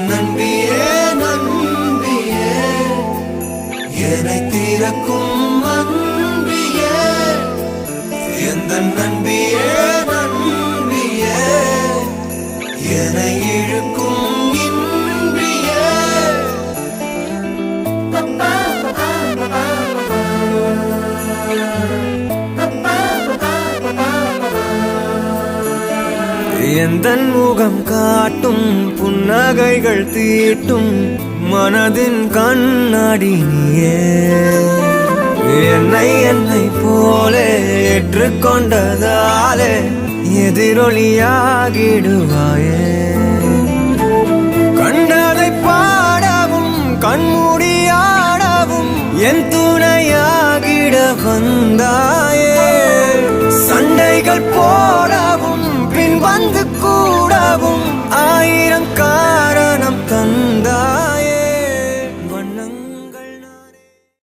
நண்பியே நண்பியே என்னை திறக்கும் அன்பியே எந்த நண்பியே நண்பியே என்னை இழுக்கும் இன்பியே எந்தன் முகம் காட்டும் புன்னகைகள் தீட்டும் மனதின் கண்ணாடி நீயே என்னை போலே ஏற்றுக்கொண்டதாலே எதிரொலியாகிடுவாயே கண்டதை பாடவும் கண்மூடியாடவும் என் துணையாகிட வந்தாயே சண்டைகள் போடவும் பின் வந்து கூடவும் ஆயிரம்